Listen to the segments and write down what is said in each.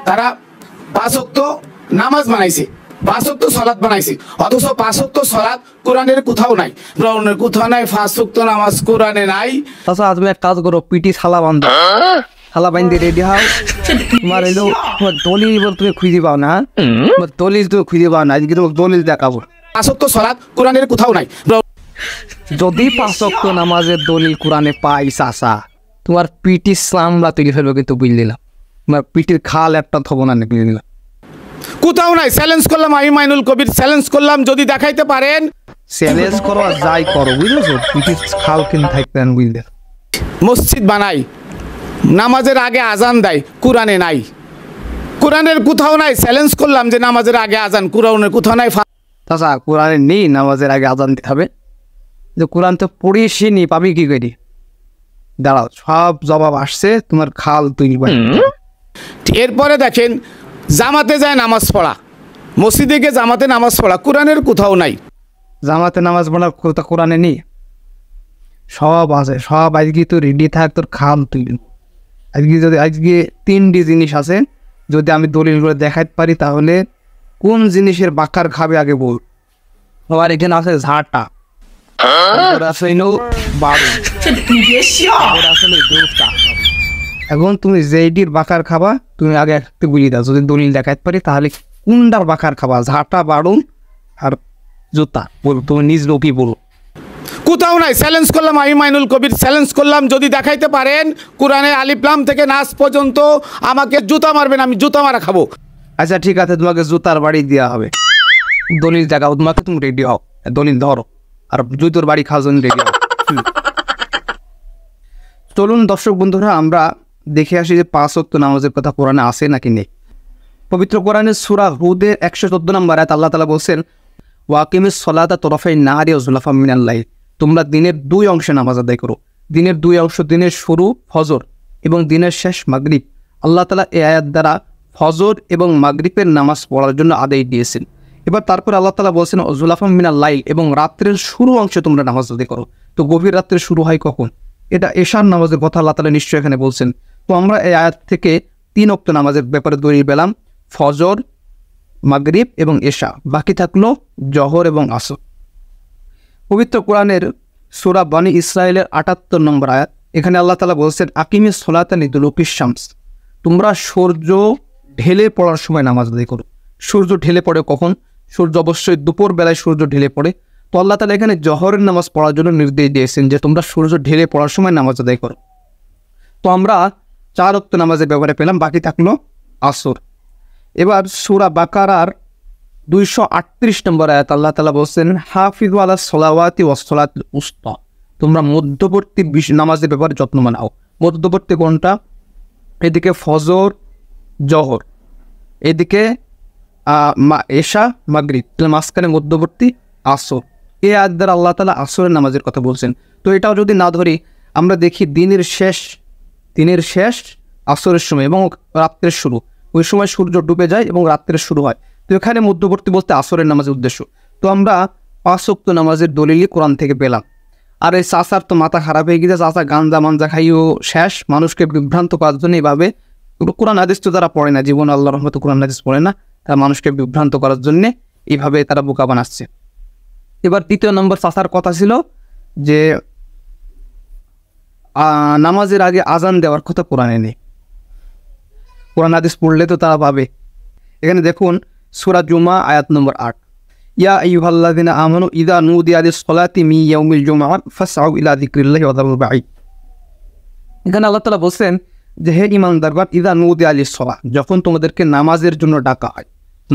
তারা 5 ওয়াক্ত নামাজ বানাইছে, 5 ওয়াক্ত সালাত বানাইছে, অথচ 5 ওয়াক্ত সালাত কোরআনের কোথাও নাই, কোরআনের কোথাও নাই, 5 ওয়াক্ত নামাজ কোরআনে নাই। আচ্ছা তুমি এক কাজ করো, পিটি শালা বান্ধব, শালা বান্ধে রেডি হও। তোমার এলো দলিল তুমি খুঁজে পাও না, দলিল তুমি খুঁজে পাও না, আজকে তোমাকে দলিল দেখাবো। 5 ওয়াক্ত সালাত কোরআনের কোথাও নাই। যদি 5 ওয়াক্ত নামাজের দলিল কোরআনে পাই চাচা, তোমার পিটি সামলা তৈরি ফেলবো, কিন্তু বুঝলি না, তোমার পিটির খাল একটা থব না, বুঝলি না, কোথাও নাই। চ্যালেঞ্জ করলাম, আমি মাইনুল কবির চ্যালেঞ্জ করলাম, যদি দেখাইতে পারেন। চ্যালেঞ্জ করো আর যাই করো, বুঝেছো, পিটির খাল কিন্তু থাকতেন, বুঝলে। মসজিদ বানাই, নামাজের আগে আজান দেয়, কোরআনে নাই, কোরআনের কোথাও নাই। চ্যালেঞ্জ করলাম যে নামাজের আগে আজান, কোরআনের কোথাও নাই। চাচা কোরআনে নেই নামাজের আগে আজান দিতে হবে, যে কোরআন তো পড়িসই নি, পাবি কি করি? দাঁড়াও, সব জবাব আসছে, তোমার খাল তুই। এরপরে দেখেন, জামাতে যায় নামাজ পড়া, মসজিদে গিয়ে জামাতে নামাজ পড়া, কোরআনের কোথাও নাই। জামাতে নামাজ পড়ার কথা কোরআনে নেই, সব আছে, সব আজকে তো রেডি থাক, তোর খাল তুই। আজকে 3টি জিনিস আছে, যদি আমি দলিল করে দেখাতে পারি, তাহলে কোন জিনিসের বাকার খাবে আগে বল। আবার এখানে আছে ঝাঁটা, এখন তুমি যেইটির বাকার খাবা তুমি আগে একটু বুঝিয়ে দাও, যদি দলিল দেখাতে পারি তাহলে কোনটার বাকার খাবা, ঝাঁটা, বাড়ুন আর জুতা, বল তুমি নিজ লোকই বলো। কোথাও নাই। চ্যালেঞ্জ করলাম, আমি মাইনুল কবির চ্যালেঞ্জ করলাম, যদি দেখাইতে পারেন কোরআনে আলিফ লাম থেকে নাস পর্যন্ত, আমাকে জুতা মারবেন, আমি জুতা মারা খাবো। আচ্ছা ঠিক আছে, তোমাকে জুতার বাড়ি দেওয়া হবে, দলিল দেখাও তোমাকে, তুমি রেডি হও, দলিল ধরো, আর জুতোর বাড়ি খাওয়ার জন্য রেডি হও। চলুন দর্শক বন্ধুরা, আমরা দেখে আসি যে 5 ওয়াক্ত নামাজের কথা কোরআনে আছে নাকি নেই। পবিত্র কোরআনের সূরা হুদের 114 নম্বর আয়াত আল্লাহ তাআলা বলছেন, ওয়াকিমিস সলাতা তরফাই নাহারি ওয়া যুলাফাম মিনাল লাইল, তোমরা দিনের 2 অংশে নামাজ আদায় করো। দিনের 2 অংশ, দিনের শুরু ফজর এবং দিনের শেষ মাগরিব। আল্লাহ তাআলা এই আয়াত দ্বারা ফজর এবং মাগরিবের নামাজ পড়ার জন্য আদেশ দিয়েছেন। এবার তারপর আল্লাহ তাআলা বলছেন যুলাফাম মিনাল লাইল, এবং রাত্রের শুরু অংশে তোমরা নামাজ আদায় করো। তো গভীর রাত্রে শুরু হয় কখন? এটা এশার নামাজের কথা আল্লাহ তাআলা নিশ্চয়ই এখানে বলছেন। তো আমরা এই আয়াত থেকে 3 ওয়াক্ত নামাজের ব্যাপারে দলিল পেলাম, ফজর, মাগরিব এবং এশা, বাকি থাকলো জহর এবং আসর। পবিত্র কোরআনের সূরা বনী ইসরাইলের 78 নম্বর আয়াত, এখানে আল্লাহ তাআলা বলছেন, আকিমিস সলাতা লিদুলুকিশ শামস, তোমরা সূর্য ঢেলে পড়ার সময় নামাজ আদায় করো। সূর্য ঢেলে পড়ে কখন? সূর্য অবশ্যই দুপুর বেলায় সূর্য ঢেলে পড়ে। তো আল্লাহ তাআলা এখানে জহরের নামাজ পড়ার জন্য নির্দেশ দিয়েছেন যে তোমরা সূর্য ঢেলে পড়ার সময় নামাজ আদায় করো। তো আমরা 4 ওয়াক্ত নামাজের ব্যাপারে পেলাম, বাকি থাকলো আসর। এবার সূরা বাকারার 238 নম্বর আয়াত আল্লাহ তাআলা বলছেন, হাফিজু আলাস সালাওয়াতি ওয়াস সালাতুল উসতা, তোমরা মধ্যবর্তী নামাজের ব্যাপারে যত্নবান হও। মধ্যবর্তী কোনটা? এদিকে ফজর, জহর, এদিকে এশা, মাগরিব, মাঝখানে মধ্যবর্তী আসর। এই আয়াত দ্বারা আল্লাহ তাআলা আসরের নামাজের কথা বলছেন। তো এটাও যদি না ধরি, আমরা দেখি দিনের শেষ আসরের সময় এবং রাত্রের শুরু, ওই সময় সূর্য ডুবে যায় এবং রাত্রের শুরু হয়। তো এখানে মধ্যবর্তী বলতে আসরের নামাজের উদ্দেশ্য। তো আমরা 5 ওয়াক্ত নামাজের দলিলই কোরআন থেকে পেলাম। আর এই চাচার তো মাথা খারাপ হয়ে গেছে, চাচা গাঞ্জা মাঞ্জা খাইও শেষ, মানুষকে বিভ্রান্ত করার জন্য এইভাবে কোরআন হাদিস তো তারা পড়ে না, জীবন আল্লাহর রহমতে কোরআন হাদিস পড়ে না, তারা মানুষকে বিভ্রান্ত করার জন্য এইভাবে তারা বোকা বানাচ্ছে। এবার 3 নম্বর চাচার কথা ছিল যে নামাজের আগে আজান দেওয়ার কথা কোরআনে নেই, কোরআন হাদিস পড়লে তো তারা পাবে। এখানে দেখুন সূরা জুমা আয়াত নম্বর 8, ইয়া আইয়ুহাল্লাযিনা আমানু ইযা নুদিয়া লিস-সালাতি মিন ইয়াউমিল জুমআহ ফাসআউ ইলা যিকরিল্লাহি ওয়া যারুল বাঈ। এখানে আল্লাহ তাআলা বলছেন যে হে ঈমানদারগণ, ইযা নুদিয়া লিস-সালাহ, যখন তোমাদেরকে নামাজের জন্য ডাকা হয়।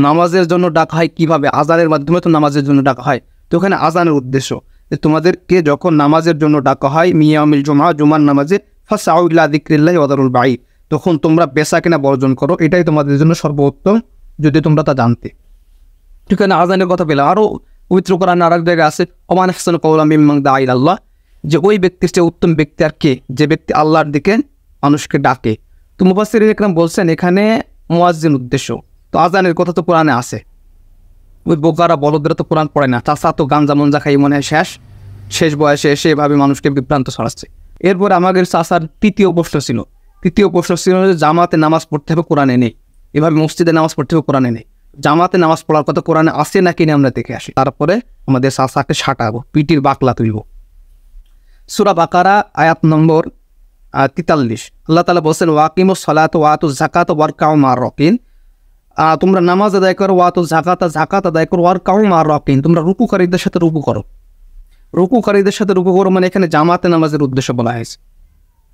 নামাজের জন্য ডাকা হয় কিভাবে? আজানের মাধ্যমে তো নামাজের জন্য ডাকা হয়। তো এখানে আজানের উদ্দেশ্য যে তোমাদেরকে যখন নামাজের জন্য ডাকা হয় মিন ইয়াউমিল জুমআহ, জুমার নামাজে, ফাসআউ ইলা যিকরিল্লাহি ওয়া যারুল বাঈ, তখন তোমরা বেচা কেনা বর্জন করো, এটাই তোমাদের জন্য সর্বোত্তম, যদি তোমরা তা জানতে। ঠিক আছে, আজানের কথা পেলাম। আরও পবিত্র কোরআনে আরেক জায়গায় আছে, ওমান আহসানু কাওলাম মিম্মান দাআ ইলাল্লাহ, যে ওই ব্যক্তির চেয়ে উত্তম ব্যক্তি আর কে, যে ব্যক্তি আল্লাহর দিকে মানুষকে ডাকে। তো মুফাসসিরিন ইকরাম বলছেন এখানে মুয়াজ্জিন উদ্দেশ্য। তো আজানের কথা তো কোরআনে আছে, ওই বোকারা বলদরা তো কোরআন পড়ে না, চাচা তো গাঞ্জা মঞ্জা খাই মনে হয় শেষ বয়সে এসে এভাবে মানুষকে বিভ্রান্ত ছড়াচ্ছে। এরপর আমাদের চাচার তৃতীয় প্রশ্ন ছিল যে জামাতে নামাজ পড়তে হবে, কোরআনে নেই। এভাবে মসজিদে নামাজ পড়তে হবে কোরআনে নেই। জামাতে নামাজ পড়ার কথা কোরআনে আসে নাকি না আমরা দেখে আসি, তারপরে আমাদের চাচাকে সাঁটাবো, পিটির বাকলা তুলব। সূরা বাকারা আয়াত নম্বর 43, আল্লাহ তাআলা বলছেন ওয়াকিমুস সালাত ওয়াতু যাকাত ওয়ারকাউ মা'র রাকিন, তোমরা নামাজ আদায় করো, ওয়াতু যাকাত আদায় করো, ওয়ারকাউ মা'র রাকিন, তোমরা রুকুকারীদের সাথে রুকু করো। রুকুকারীদের সাথে রুকু করো মানে এখানে জামাতে নামাজের উদ্দেশ্য বলা হয়েছে।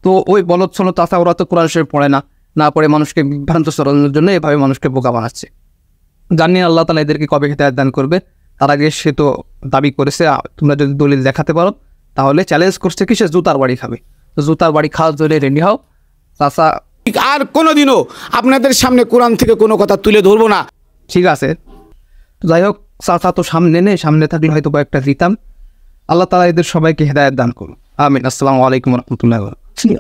তো ওই বলচ্ছন্ন তাতা ওরা তো কোরআন শরীফ পড়ে না পড়ে মানুষকে বিভ্রান্ত সরানোর জন্য এভাবে মানুষকে বোকা বানাচ্ছে। জানি আল্লাহ তাআলা এদেরকে কবে হিদায়াত দান করবে। তার আগে সে তো দাবি করেছে তোমরা যদি দলিল দেখাতে পারো, তাহলে চ্যালেঞ্জ করছে কি সে জুতার বাড়ি খাবে। তো জুতার বাড়ি খাওয়ার জন্য রেডি হও চাচা। আর কোনোদিনও আপনাদের সামনে কোরআন থেকে কোনো কথা তুলে ধরবো না। ঠিক আছে, তো যাই হোক, চাচা তো সামনে থাকলে হয়তো কয়েকটা দিতাম। আল্লাহ তাআলা এদের সবাইকে হিদায়াত দান করুন, আমিন। আসসালামু আলাইকুম ওয়া রাহমাতুল্লাহি ওয়া বারাকাতুহু।